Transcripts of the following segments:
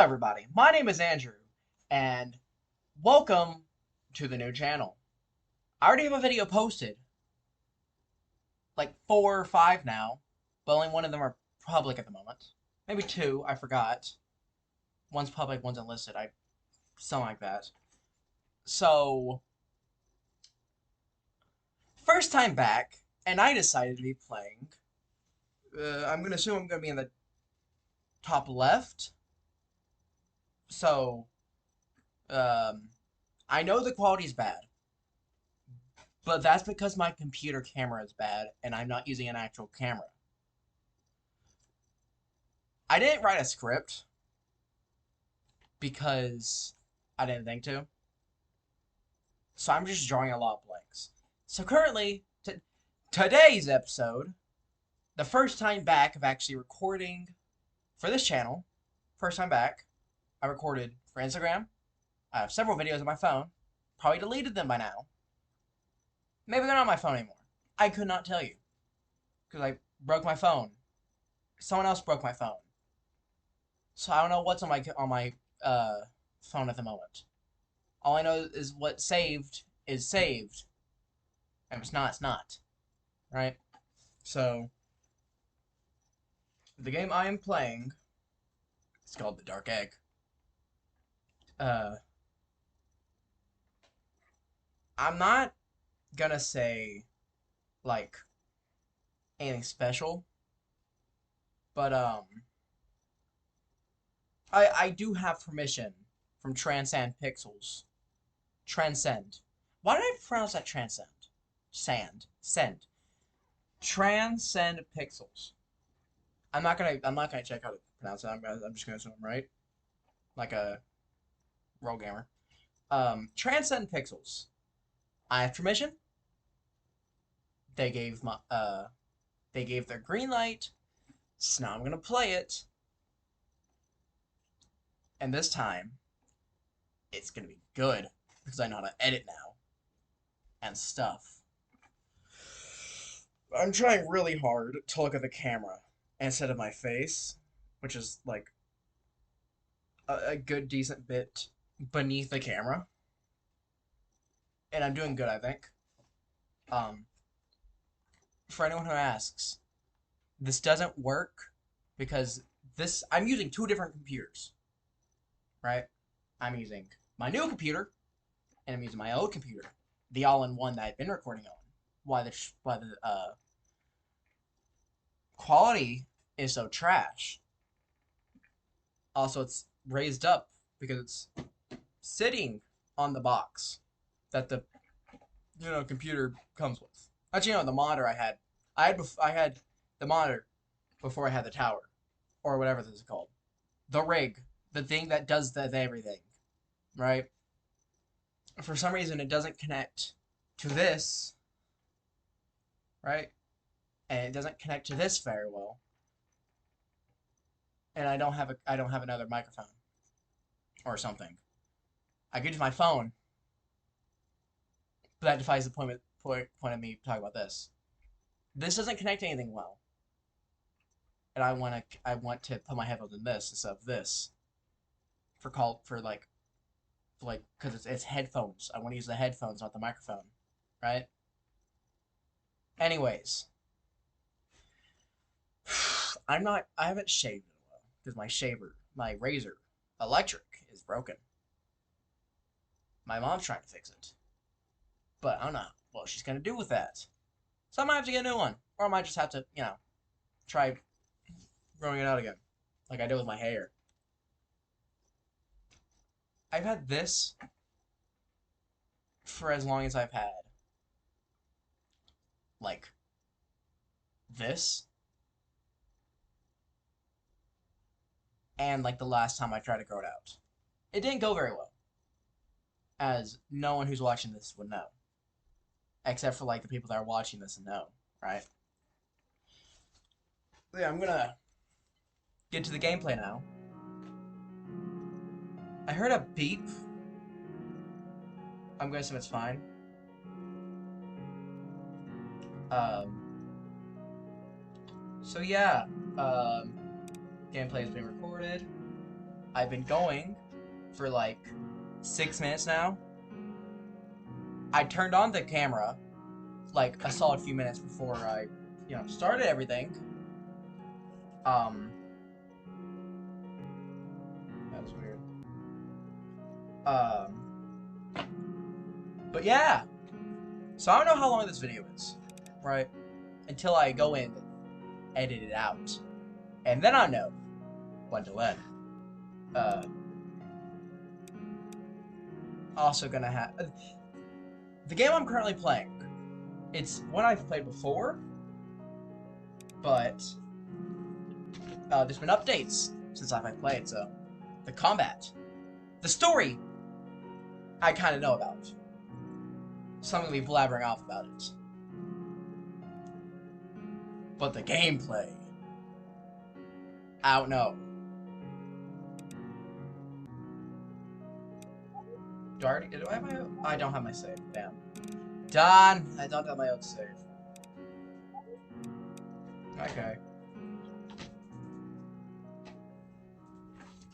everybody, my name is Andrew, and welcome to the new channel. I already have a video posted, like 4 or 5 now, but only one of them are public at the moment. Maybe two, I forgot. One's public, one's unlisted, something like that. So, first time back, and I decided to be playing. I'm gonna assume I'm gonna be in the top left. So, um, I know the quality's bad. But that's because my computer camera is bad and I'm not using an actual camera. I didn't write a script because I didn't think to. So I'm just drawing a lot of blanks. So currently, today's episode, the first time back of actually recording for this channel, first time back, I recorded for Instagram. I have several videos on my phone. Probably deleted them by now. Maybe they're not on my phone anymore. I could not tell you. Because I broke my phone. Someone else broke my phone. So I don't know what's on my phone at the moment. All I know is what saved is saved. And if it's not, it's not. Right? So the game I am playing is called The Dark Egg. I'm not gonna say like anything special, but I do have permission from Transcend Pixels. Transcend. Why did I pronounce that transcend? Sand. Send. Transcend Pixels. I'm not gonna check how to pronounce it. I'm just gonna assume I'm right. Like a roll gamer. Transcend Pixels. I have permission. They gave their green light. So now I'm gonna play it. And this time it's gonna be good because I know how to edit now and stuff. I'm trying really hard to look at the camera instead of my face, which is like a good decent bit beneath the camera. And I'm doing good, I think. Um, for anyone who asks, this doesn't work because I'm using two different computers, right? I'm using my new computer and I'm using my old computer, the all-in-one that I've been recording on. Why the quality is so trash. Also, it's raised up because it's sitting on the box that the computer comes with. Actually, the monitor I had the monitor before I had the tower, or whatever this is called, the rig, the thing that does the everything, right? For some reason, it doesn't connect to this, right? And it doesn't connect to this very well. And I don't have another microphone or something. I could use my phone, but that defies the point of me talking about this. This doesn't connect to anything well, and I want to put my headphones in this instead of this for because it's headphones. I want to use the headphones, not the microphone, right? Anyways, I haven't shaved in a while because my razor, electric, is broken. My mom's trying to fix it, but I don't know what she's gonna do with that. So I might have to get a new one, or I might just have to, try growing it out again, like I did with my hair. I've had this for as long as I've had, like, this, and like the last time I tried to grow it out. It didn't go very well, as no one who's watching this would know, except for like the people that are watching this and know, right? Yeah, I'm gonna get to the gameplay now. I heard a beep. I'm gonna assume it's fine. Um, so yeah, gameplay is being recorded. I've been going for like 6 minutes now. I turned on the camera like a solid few minutes before I, started everything. That was weird. But yeah. So I don't know how long this video is, right? Until I go in and edit it out. And then I know when to end. Also gonna have... the game I'm currently playing, it's one I've played before, but there's been updates since I've played, so the combat, the story, I kind of know about. So I'm gonna be blabbering off about it. But the gameplay, I don't know. I don't have my save. Damn. Done. I don't have my own save. Okay.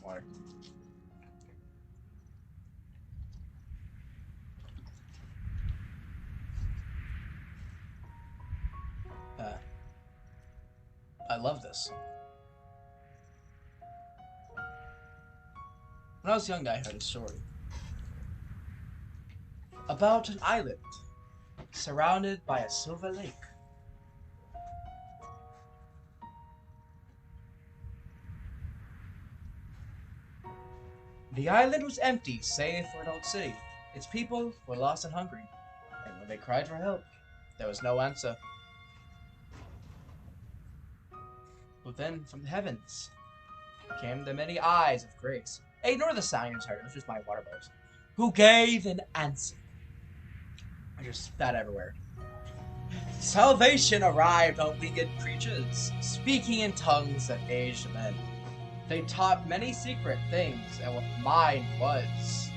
Water. I love this. When I was young, I heard a story about an island surrounded by a silver lake. The island was empty, save for an old city. Its people were lost and hungry, and when they cried for help, there was no answer. But then, from the heavens, came the many eyes of grace. Hey, ignore the sound you just heard, it was just my water bubbles. Who gave an answer. I just spat everywhere. Salvation arrived on winged creatures, speaking in tongues that aged men. They taught many secret things, and what mine was.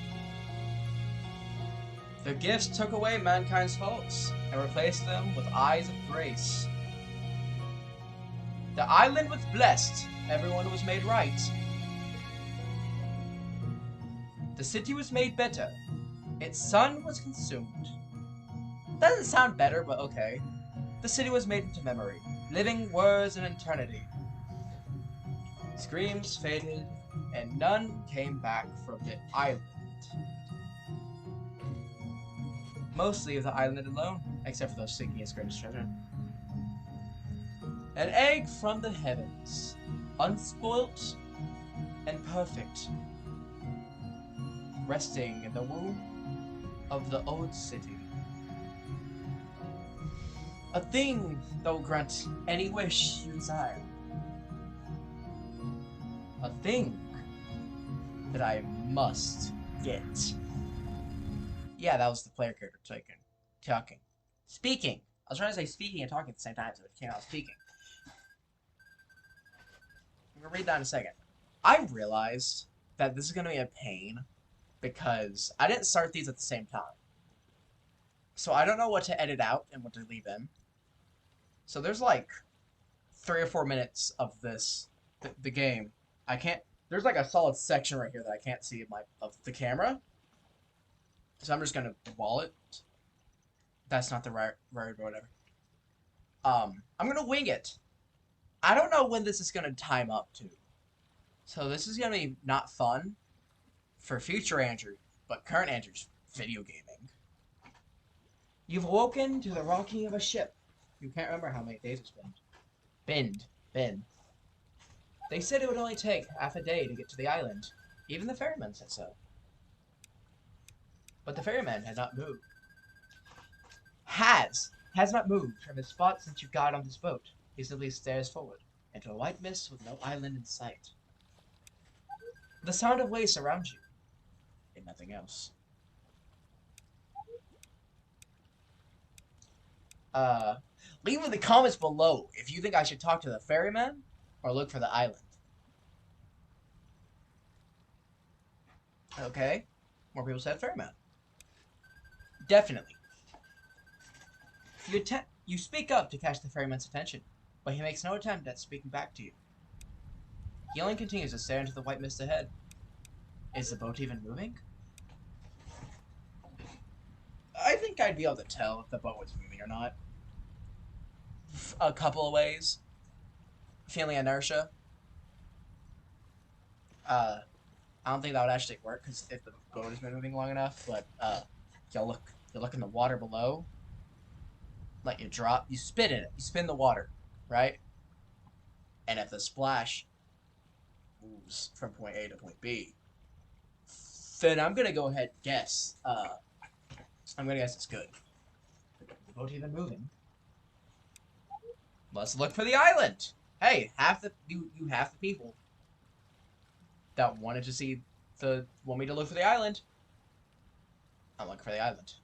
The gifts took away mankind's faults, and replaced them with eyes of grace. The island was blessed, everyone was made right. The city was made better, its sun was consumed. Doesn't sound better, but okay. The city was made into memory, living words in eternity. Screams faded, and none came back from the island. Mostly of the island alone, except for those seeking its greatest treasure. An egg from the heavens, unspoilt and perfect, resting in the womb of the old city. A thing that will grant any wish you desire. A thing that I must get. Yeah, that was the player character talking. Speaking. I was trying to say speaking and talking at the same time, so it came out speaking. I'm gonna read that in a second. I realized that this is gonna be a pain because I didn't start these at the same time. So I don't know what to edit out and what to leave in. So there's like 3 or 4 minutes of this, the game. I can't, there's like a solid section right here that I can't see of the camera. So I'm just gonna wall it. That's not the right word, whatever. I'm gonna wing it. I don't know when this is gonna time up to. So this is gonna be not fun for future Andrew, but current Andrew's video gaming. You've awoken to the rocking of a ship. You can't remember how many days it's been. Been. They said it would only take half a day to get to the island. Even the ferryman said so. But the ferryman had not moved. Has not moved from his spot since you got on this boat. He simply stares forward, into a white mist with no island in sight. The sound of waves surrounds you, and nothing else. Leave in the comments below if you think I should talk to the ferryman or look for the island. Okay, more people said ferryman. Definitely. You speak up to catch the ferryman's attention, but he makes no attempt at speaking back to you. He only continues to stare into the white mist ahead. Is the boat even moving? I think I'd be able to tell if the boat was moving or not. A couple of ways. Feeling inertia. I don't think that would actually work because if the boat has been moving long enough. But you look in the water below. Like you drop, you spin in it, you spin the water, right? And if the splash moves from point A to point B, then I'm gonna go ahead and guess. I'm gonna guess it's good. The boat even moving. Let's look for the island. Hey, half the people that wanted to see want me to look for the island. I'm looking for the island.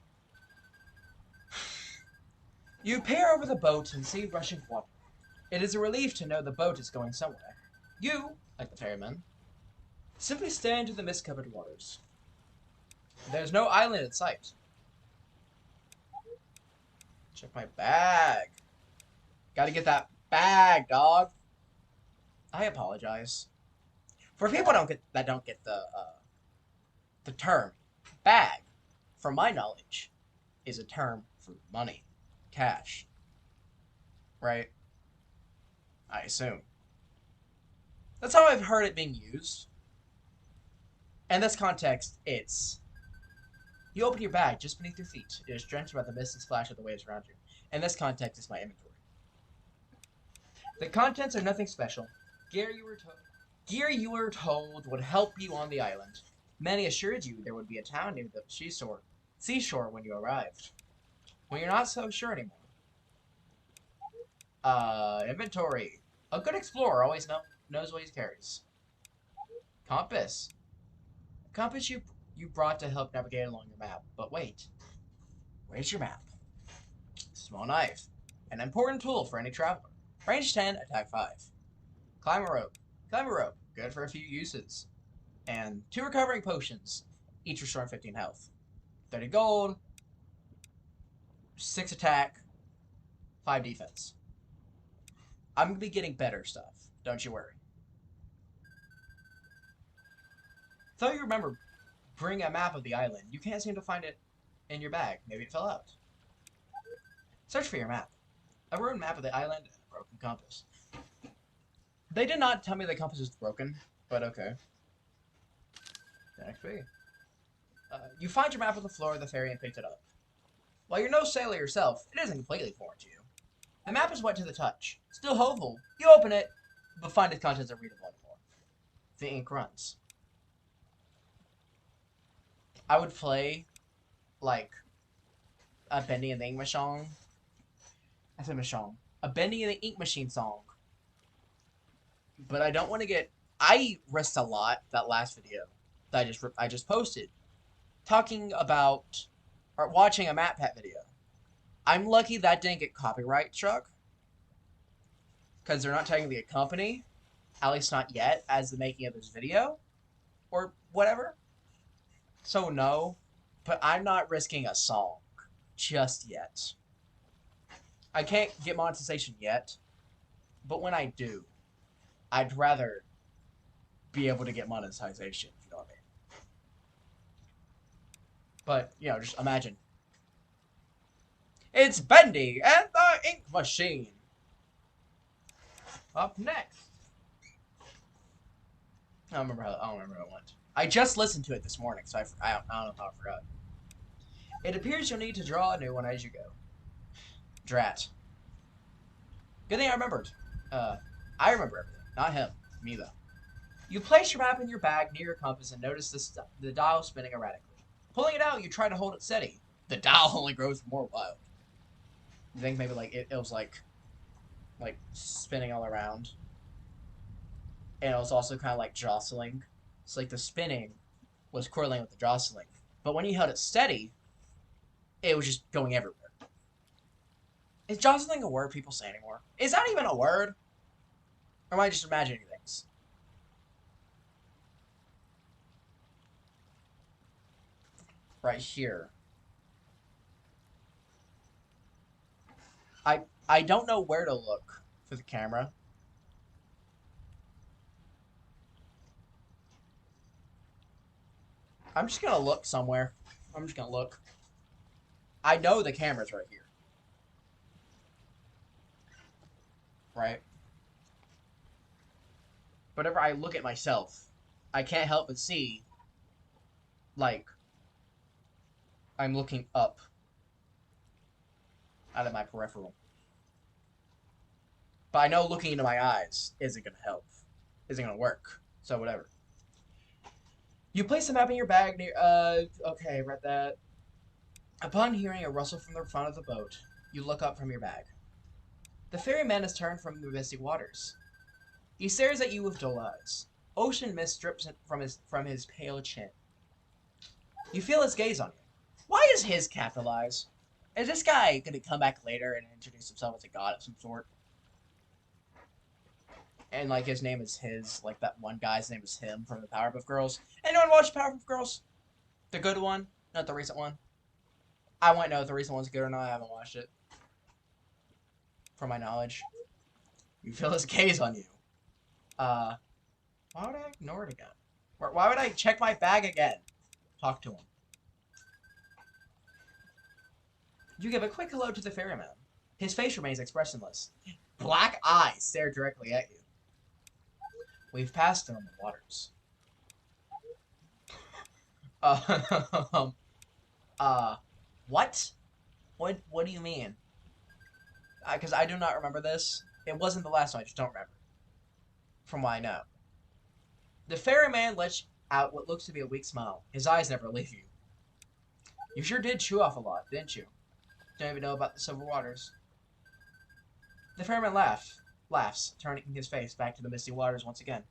You peer over the boat and see rushing water. It is a relief to know the boat is going somewhere. You, like the ferryman, simply stand in the mist-covered waters. There's no island in sight. Check my bag. Gotta get that bag, dog. I apologize. For people that don't get the term bag, from my knowledge, is a term for money, cash. Right? I assume. That's how I've heard it being used. In this context, it's you open your bag just beneath your feet. It is drenched by the mist and splash of the waves around you. In this context, it's my inventory. The contents are nothing special. Gear you were told would help you on the island. Many assured you there would be a town near the seashore when you arrived. Well, you're not so sure anymore. Inventory. A good explorer always knows what he carries. Compass. A compass you brought to help navigate along your map. But wait. Where's your map? Small knife. An important tool for any traveler. Range 10, attack 5. Climb a rope. Climb a rope. Good for a few uses. And 2 recovering potions. Each restoring 15 health. 30 gold. 6 attack. 5 defense. I'm going to be getting better stuff. Don't you worry. Though you remember, bring a map of the island. You can't seem to find it in your bag. Maybe it fell out. Search for your map. A ruined map of the island and a broken compass. They did not tell me the compass was broken, but okay. XP. You find your map on the floor of the ferry and picked it up. While you're no sailor yourself, it isn't completely foreign to you. The map is wet to the touch. Still hopeful. You open it, but find its contents unreadable anymore. The ink runs. I would play, like, a Bendy and the Ink Machine song. I said Machine. A Bendy and the Ink Machine song. But I don't want to get... I risked a lot that last video that I just posted. Talking about... or watching a MatPat video. I'm lucky that didn't get copyright struck. Because they're not technically a company. At least not yet, as the making of this video. Or whatever. So no. But I'm not risking a song. Just yet. I can't get monetization yet. But when I do, I'd rather be able to get monetization, if you know what I mean. But, you know, just imagine. It's Bendy and the Ink Machine. Up next. I don't remember how it went. I just listened to it this morning, so I don't know how I forgot. It appears you'll need to draw a new one as you go. Drat. Good thing I remembered. I remember everything, not him. Me, though. You place your map in your bag near your compass and notice the dial spinning erratically. Pulling it out, you try to hold it steady. The dial only grows more wild. You think maybe like it was like spinning all around. And it was also kind of like jostling. It's like the spinning was correlating with the jostling. But when you held it steady, it was just going everywhere. Is jostling a word people say anymore? Is that even a word? Or am I just imagining things? Right here. I don't know where to look for the camera. I'm just gonna look somewhere. I'm just gonna look. I know the camera's right here. Right? But whenever I look at myself, I can't help but see, like, I'm looking up out of my peripheral. But I know looking into my eyes isn't gonna help. Isn't gonna work. So whatever. You place the map in your bag near okay, read that. Upon hearing a rustle from the front of the boat, you look up from your bag. The ferryman has turned from the misty waters. He stares at you with dull eyes. Ocean mist drips from his pale chin. You feel his gaze on you. Why is his capitalized? Is this guy gonna come back later and introduce himself as a god of some sort? And like his name is his, like that one guy's name is him from the Powerpuff Girls. Anyone watch Powerpuff Girls? The good one, not the recent one. I won't know if the recent one's good or not. I haven't watched it. From my knowledge, you feel his gaze on you. Why would I ignore it again? Why would I check my bag again? Talk to him. You give a quick hello to the ferryman. His face remains expressionless. Black eyes stare directly at you. We've passed them in the waters. What? What do you mean? Because I do not remember this. It wasn't the last one, I just don't remember. From what I know. The ferryman lets out what looks to be a weak smile. His eyes never leave you. You sure did chew off a lot, didn't you? Don't even know about the silver waters. The ferryman laughs, turning his face back to the misty waters once again.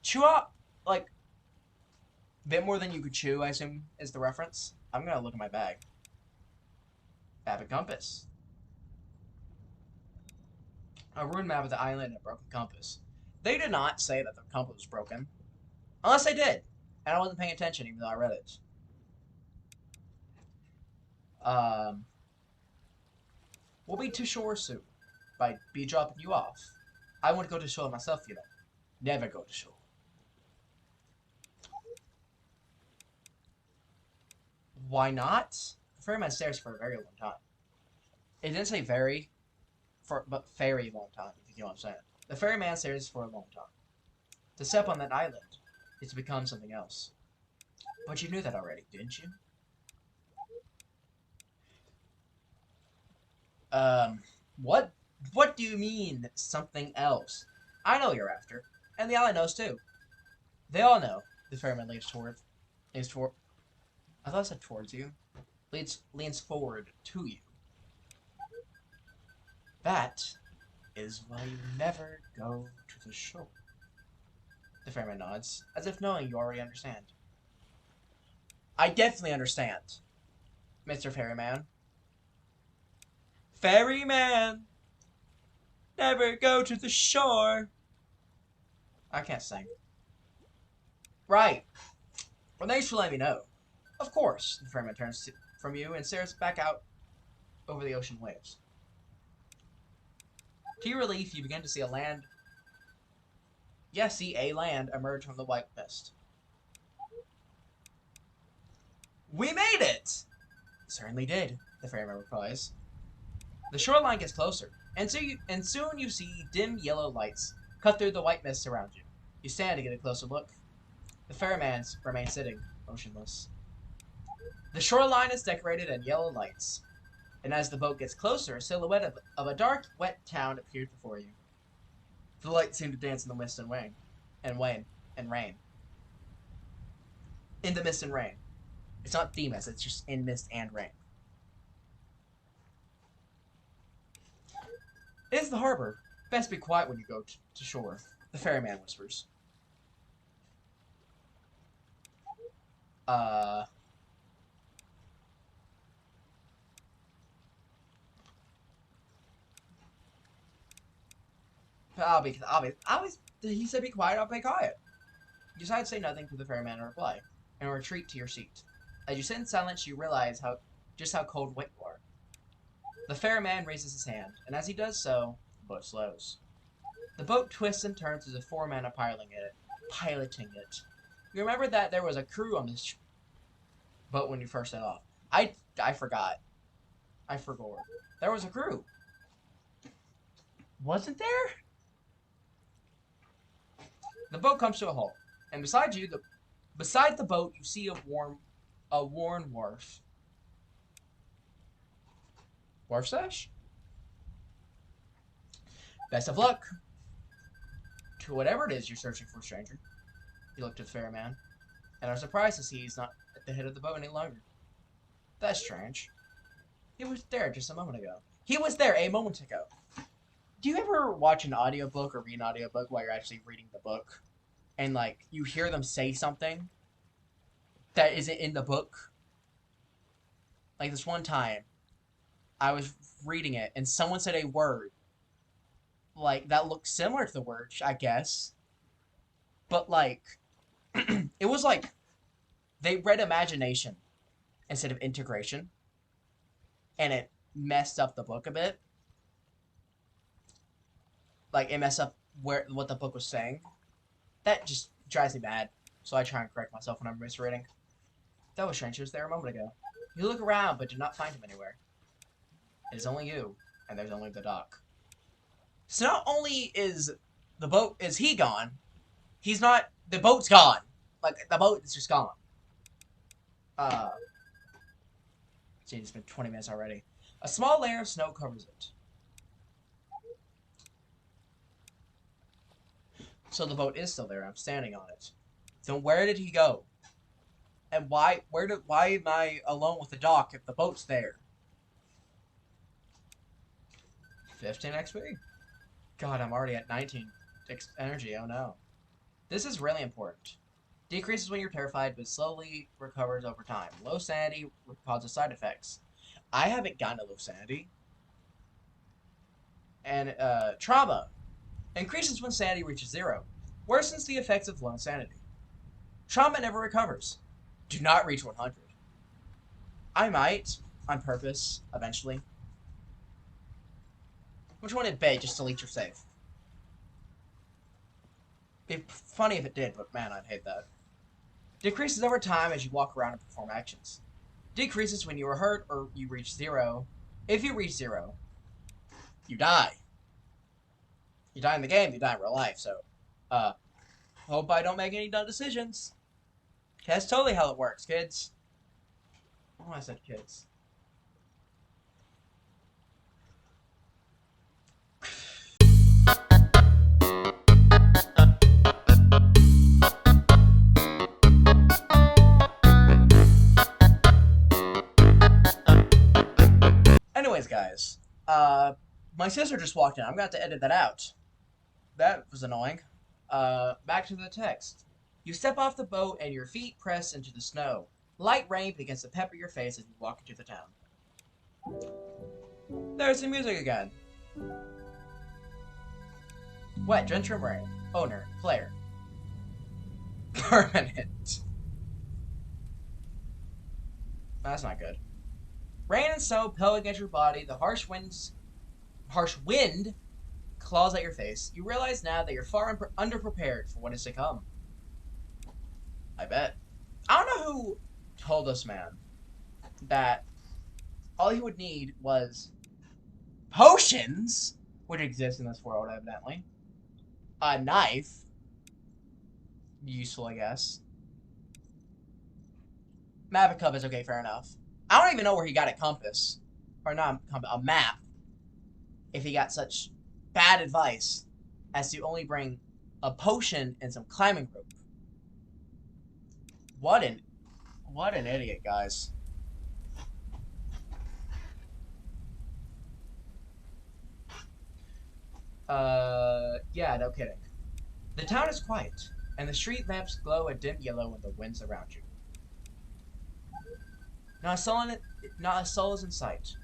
Chew up, like, a bit more than you could chew, I assume, is the reference. I'm gonna look at my bag. Map and compass. A ruined map of the island and a broken compass. They did not say that the compass was broken. Unless they did. And I wasn't paying attention even though I read it. We'll be to shore soon. By be dropping you off. I want to go to shore myself, you know. Never go to shore. Why not? The ferryman stares for a very long time. It didn't say very, but very long time, if you know what I'm saying. The ferryman stares for a long time. To step on that island is to become something else. But you knew that already, didn't you? What do you mean, something else? I know you're after, and the island knows too. They all know. The ferryman leans toward. I thought I said towards you. Leans forward to you. That is why you never go to the shore. The ferryman nods, as if knowing you already understand. I definitely understand, Mr. Ferryman. Ferryman! Never go to the shore! I can't sing. Right. Well, thanks for letting me know. Of course, the ferryman turns from you and stares back out over the ocean waves. To your relief, you begin to see a land... Yes, see a land emerge from the white mist. We made it! Certainly did, the ferryman replies. The shoreline gets closer, and soon you see dim yellow lights cut through the white mist around you. You stand to get a closer look. The ferryman remains sitting, motionless. The shoreline is decorated in yellow lights, and as the boat gets closer, a silhouette of a dark, wet town appears before you. The lights seem to dance in the mist and rain. In the mist and rain. It's not the mist, it's just in mist and rain. It is the harbor. Best be quiet when you go to shore, the ferryman whispers. He said be quiet, I'll be quiet. You decide to say nothing to the ferryman in reply, and retreat to your seat. As you sit in silence, you realize just how cold wet you are. The ferryman raises his hand, and as he does so, the boat slows. The boat twists and turns as if 4 men are piloting it. You remember that there was a crew on this boat when you first set off. I forgot. I forgot. There was a crew. Wasn't there? The boat comes to a halt, and beside the boat, you see a worn wharf. Wharf sash? Best of luck to whatever it is you're searching for, stranger. You look to the fair man, and are surprised to see he's not at the head of the boat any longer. That's strange. He was there just a moment ago. He was there a moment ago. Do you ever watch an audiobook or read an audiobook while you're actually reading the book? And, like, you hear them say something that isn't in the book? Like, this one time, I was reading it, and someone said a word, like, that looked similar to the word, I guess. But, like, it was like, they read imagination instead of integration. And it messed up the book a bit. Like, it messed up what the book was saying. That just drives me mad. So I try and correct myself when I'm misreading. That was strange. He was there a moment ago. You look around, but do not find him anywhere. It is only you, and there's only the dock. So not only is he gone, the boat's gone. Like, the boat is just gone. See, it's been 20 minutes already. A small layer of snow covers it. So the boat is still there. I'm standing on it. Then where did he go? And why am I alone with the dock if the boat's there? 15 XP? God, I'm already at 19 energy. Oh no. This is really important. Decreases when you're terrified, but slowly recovers over time. Low sanity causes side effects. I haven't gotten to low sanity. And trauma. Increases when sanity reaches 0. Worsens the effects of low insanity. Trauma never recovers. Do not reach 100. I might, on purpose, eventually. Which one would bait just to delete your save? It'd be funny if it did, but man, I'd hate that. Decreases over time as you walk around and perform actions. Decreases when you are hurt or you reach 0. If you reach 0, you die. You die in the game, you die in real life, so, hope I don't make any dumb decisions. That's totally how it works, kids. Oh, I said kids. Anyways, guys, my sister just walked in. I'm gonna have to edit that out. That was annoying. Back to the text. You step off the boat and your feet press into the snow. Light rain begins to pepper your face as you walk into the town. There's the music again. Wet, drenched rain. Owner, player. Permanent. That's not good. Rain and snow pellet against your body. The harsh wind claws at your face. You realize now that you're far underprepared for what is to come. I bet. I don't know who told this man that all he would need was potions, which exist in this world, evidently. A knife. Useful, I guess. Map and compass, okay, fair enough. I don't even know where he got a compass. Or not a map. If he got such bad advice as to only bring a potion and some climbing rope. What an idiot, guys. Yeah, no kidding. The town is quiet, and the street lamps glow a dim yellow in the winds around you. Not a soul is in sight,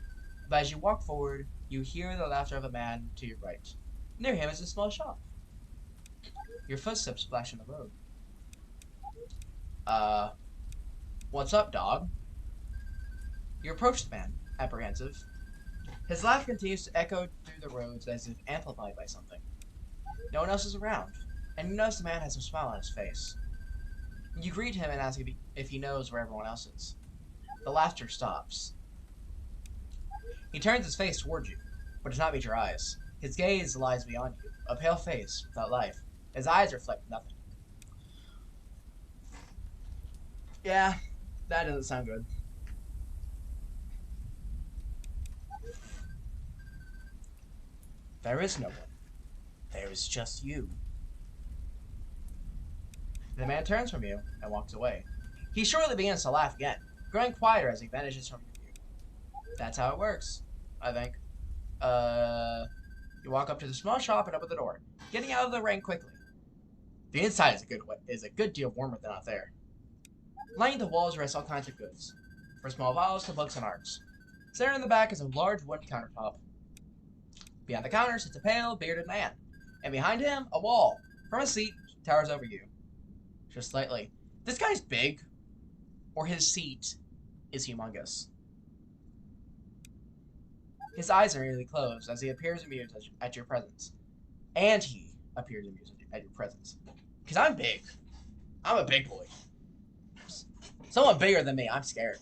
but as you walk forward, you hear the laughter of a man to your right. Near him is a small shop. Your footsteps splash on the road. What's up, dog? You approach the man, apprehensive. His laugh continues to echo through the roads as if amplified by something. No one else is around, and you notice the man has a smile on his face. You greet him and ask if he knows where everyone else is. The laughter stops. He turns his face towards you, but does not meet your eyes. His gaze lies beyond you, a pale face without life. His eyes reflect nothing. Yeah, that doesn't sound good. There is no one. There is just you. The man turns from you and walks away. He shortly begins to laugh again, growing quieter as he vanishes from your view. That's how it works, I think. You walk up to the small shop and open the door, getting out of the rain quickly. The inside is a good deal warmer than out there. Lining the walls rest all kinds of goods, from small vials to books and arts. There in the back is a large wooden countertop. Behind the counter sits a pale, bearded man, and behind him, a wall. From a seat, towers over you. Just slightly. This guy's big, or his seat is humongous. His eyes are nearly closed as he appears amused at your presence. And he appears amused at your presence. Because I'm big. I'm a big boy. Someone bigger than me, I'm scared.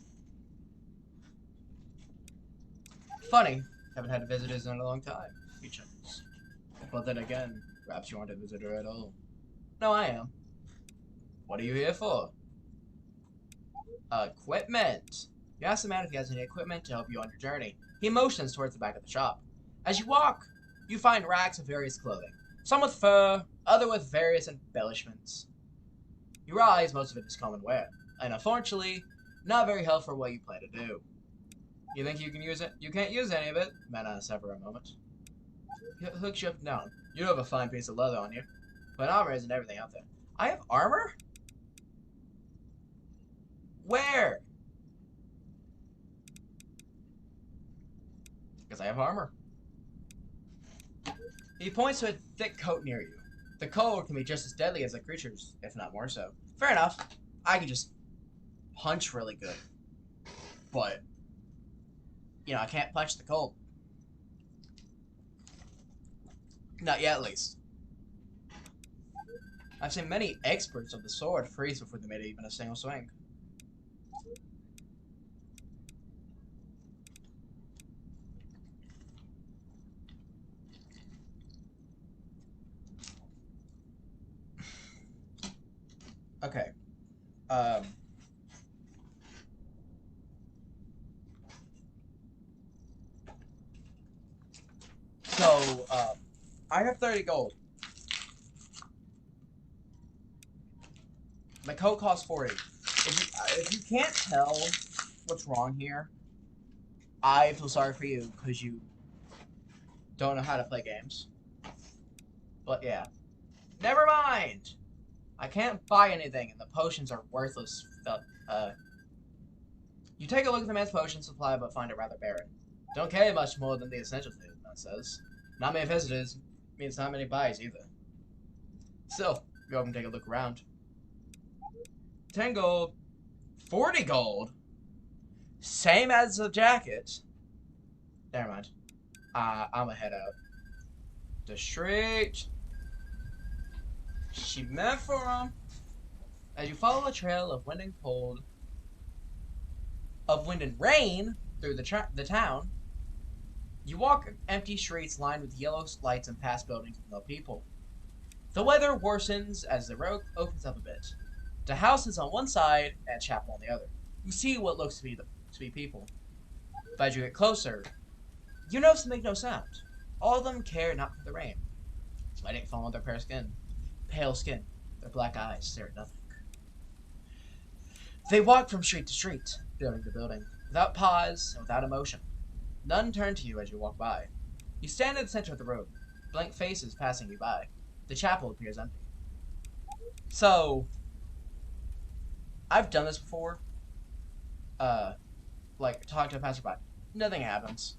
Funny, haven't had visitors in a long time, he chuckles. But then again, perhaps you aren't a visitor at all. No, I am. What are you here for? Equipment. You ask the man if he has any equipment to help you on your journey. He motions towards the back of the shop. As you walk, you find racks of various clothing. Some with fur, other with various embellishments. You realize most of it is common wear, and unfortunately, not very helpful for what you plan to do. You think you can use it? You can't use any of it, man asks after a moment. He hooks you up and down. You have a fine piece of leather on you, but armor isn't everything out there. I have armor? Where? Because I have armor. He points to a thick coat near you. The cold can be just as deadly as the creatures, if not more so. Fair enough. I can just punch really good. But, you know, I can't punch the cold. Not yet, at least. I've seen many experts of the sword freeze before they made even a single swing. Okay. So, I have 30 gold. The coat costs 40. If you can't tell what's wrong here, I feel sorry for you because you don't know how to play games. But yeah. Never mind! I can't buy anything, and the potions are worthless. You take a look at the man's potion supply, but find it rather barren. Don't carry much more than the essentials, the man says. Not many visitors means not many buys either. Still, go up and take a look around. 10 gold. 40 gold? Same as the jacket. Never mind. I'm gonna head out. The street. She meant for him. As you follow a trail of wind and cold, of wind and rain through the town, you walk empty streets lined with yellow lights and past buildings with no people. The weather worsens as the road opens up a bit. The houses on one side and a chapel on the other. You see what looks to be people. But as you get closer, you notice they make no sound. All of them care not for the rain. Letting it fall on their pale skin, their black eyes stare at nothing. They walk from street to street, building to building, without pause and without emotion. None turn to you as you walk by. You stand in the center of the road, blank faces passing you by. The chapel appears empty. So, I've done this before. Like, talk to a passerby. Nothing happens.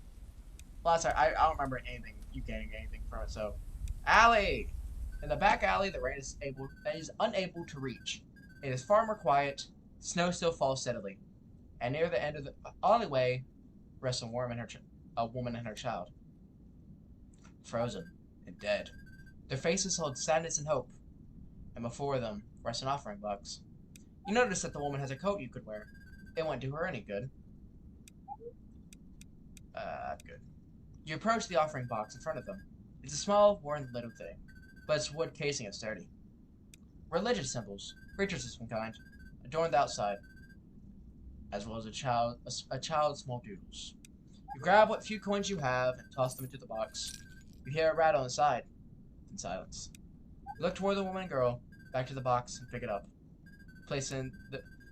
Last time, I don't remember anything, you getting anything from it, so. Alley! In the back alley, the rain is unable to reach. It is far more quiet. Snow still falls steadily. And near the end of the alleyway rests a woman and her child. Frozen and dead. Their faces hold sadness and hope. And before them rests an offering box. You notice that the woman has a coat you could wear. It won't do her any good. Good. You approach the offering box in front of them. It's a small, worn little thing, but its wood casing is sturdy. Religious symbols, creatures of some kind, adorn the outside, as well as a child's small doodles. You grab what few coins you have and toss them into the box. You hear a rattle inside, in silence. You look toward the woman and girl, back to the box, and pick it up.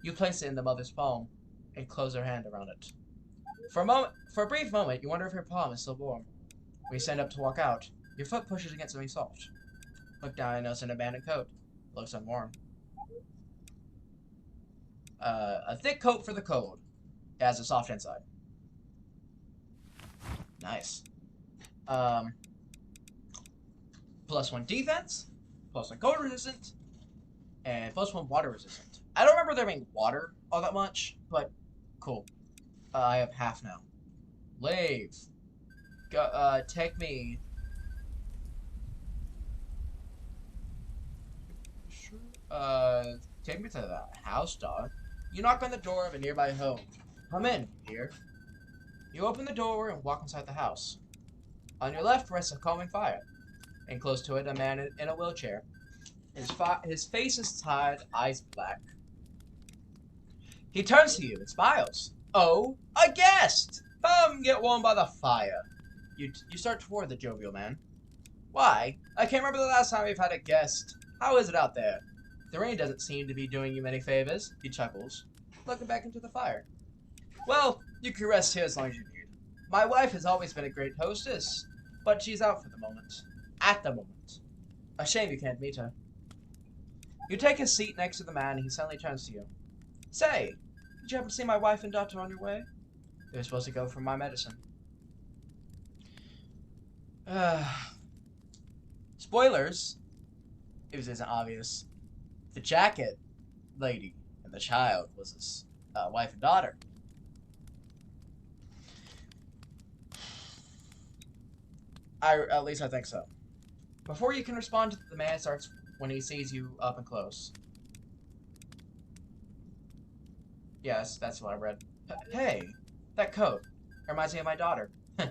You place it in the mother's palm, and close her hand around it. For a brief moment, you wonder if her palm is still warm. When you stand up to walk out, your foot pushes against something soft. Look down and notice an abandoned coat. It looks unworn. A thick coat for the cold. It has a soft inside. Nice. +1 defense, +1 cold resistant, and +1 water resistant. I don't remember there being water all that much, but cool. I have half now. Lave. Take me. Take me to the house, dog. You knock on the door of a nearby home. Come in, dear. You open the door and walk inside the house. On your left rests a common fire, and close to it a man in a wheelchair. His face is tied, eyes black. He turns to you and smiles. Oh, a guest! Come get warm by the fire. You start toward the jovial man. Why? I can't remember the last time we've had a guest. How is it out there? The rain doesn't seem to be doing you many favors. He chuckles, looking back into the fire. Well, you can rest here as long as you need. My wife has always been a great hostess, but she's out for the moment. At the moment. A shame you can't meet her. You take a seat next to the man and he suddenly turns to you. Say, did you happen to see my wife and daughter on your way? They were supposed to go for my medicine. Spoilers, if this isn't obvious, the jacket lady and the child was his wife and daughter. At least I think so. Before you can respond, the man starts when he sees you up and close. Yes, that's what I read. Hey, that coat. It reminds me of my daughter. I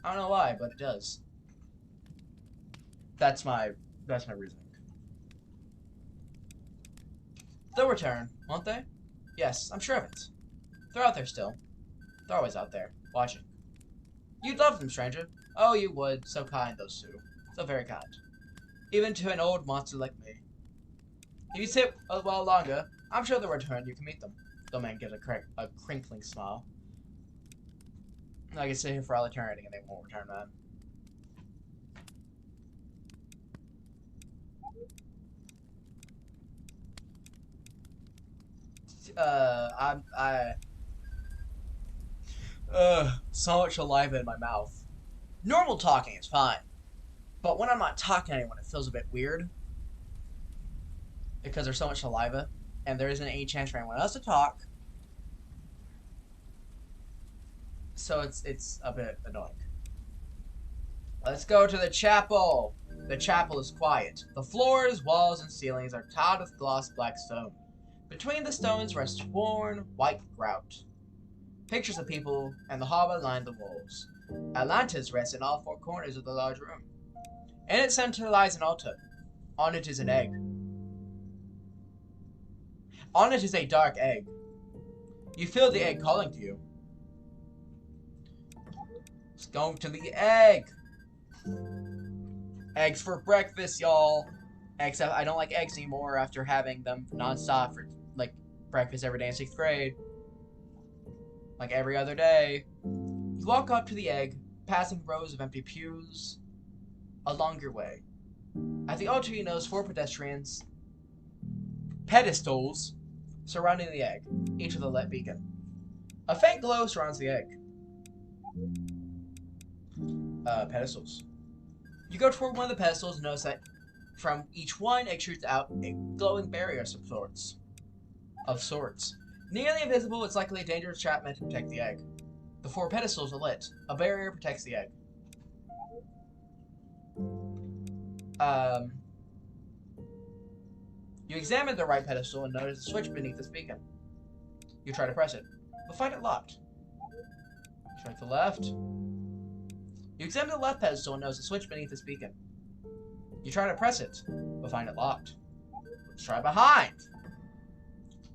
don't know why, but it does. That's my reasoning. They'll return, won't they? Yes, I'm sure of it. They're out there still. They're always out there, watching. You'd love them, stranger. Oh, you would. So kind, those two. So very kind. Even to an old monster like me. If you sit a while longer, I'm sure they'll return. You can meet them. The man gives a crinkling smile. I can sit here for all eternity and they won't return, man. So much saliva in my mouth. Normal talking is fine. But when I'm not talking to anyone, it feels a bit weird. Because there's so much saliva, and there isn't any chance for anyone else to talk. So it's a bit annoying. Let's go to the chapel. The chapel is quiet. The floors, walls, and ceilings are tiled with gloss black stone. Between the stones rests worn, white grout. Pictures of people and the hobbit line the walls. Atlantis rests in all four corners of the large room. In its center lies an altar. On it is an egg. On it is a dark egg. You feel the egg calling to you. Let's go to the egg. Eggs for breakfast, y'all. Except I don't like eggs anymore after having them nonstop for like breakfast every day in 6th grade. Like every other day. You walk up to the egg, passing rows of empty pews along your way. At the altar you notice 4 pedestals surrounding the egg, each with a lit beacon. A faint glow surrounds the egg. Pedestals. You go toward one of the pedestals and notice that from each one it shoots out a glowing barrier of sorts. Nearly invisible, it's likely a dangerous trap meant to protect the egg. The 4 pedestals are lit. A barrier protects the egg. You examine the right pedestal and notice a switch beneath this beacon. You try to press it, but find it locked. Try to the left. You examine the left pedestal and notice a switch beneath its beacon. You try to press it, but find it locked. Let's try behind.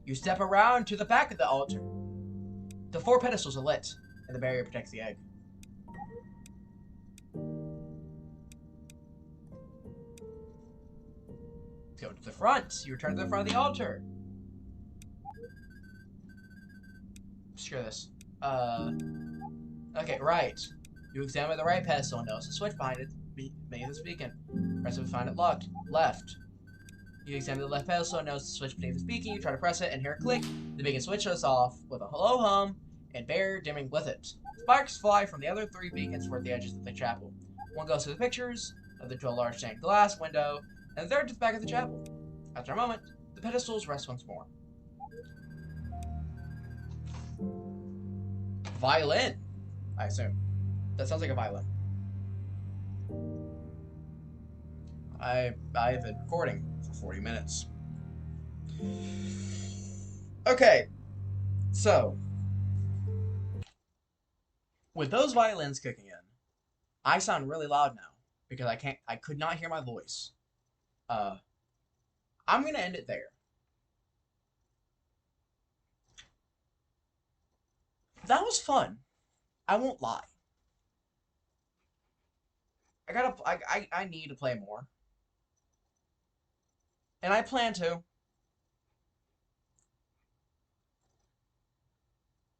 You step around to the back of the altar. The 4 pedestals are lit, and the barrier protects the egg. Go to the front. You return to the front of the altar. Screw this. Okay, right. You examine the right pedestal and notice a switch behind it beneath its beacon. Press it to find it locked. Left. You examine the left pedestal and notice the switch beneath its beacon. You try to press it and hear a click. The beacon switches off with a hello hum and bear dimming with it. Sparks fly from the other 3 beacons toward the edges of the chapel. One goes to the pictures, another to a large stained glass window, and the third to the back of the chapel. After a moment, the pedestals rest once more. Violin, I assume. That sounds like a violin. I've been recording for 40 minutes. Okay, so with those violins kicking in, I sound really loud now because I could not hear my voice. I'm gonna end it there. That was fun. I won't lie. I need to play more. And I plan to.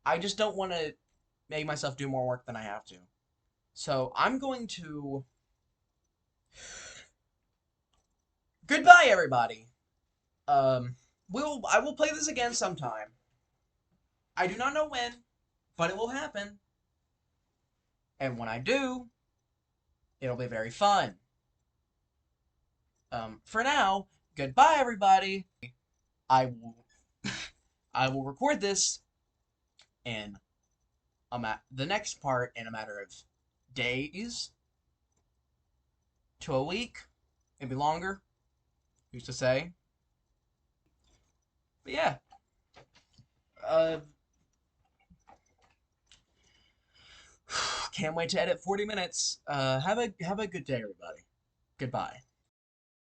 I just don't want to make myself do more work than I have to. So I'm going to... Goodbye, everybody. I will play this again sometime. I do not know when, but it will happen. And when I do, it'll be very fun. For now, goodbye, everybody. I will record this in the next part in a matter of days to a week, maybe longer. Used to say. But yeah. Can't wait to edit 40 minutes. Have a good day, everybody. Goodbye.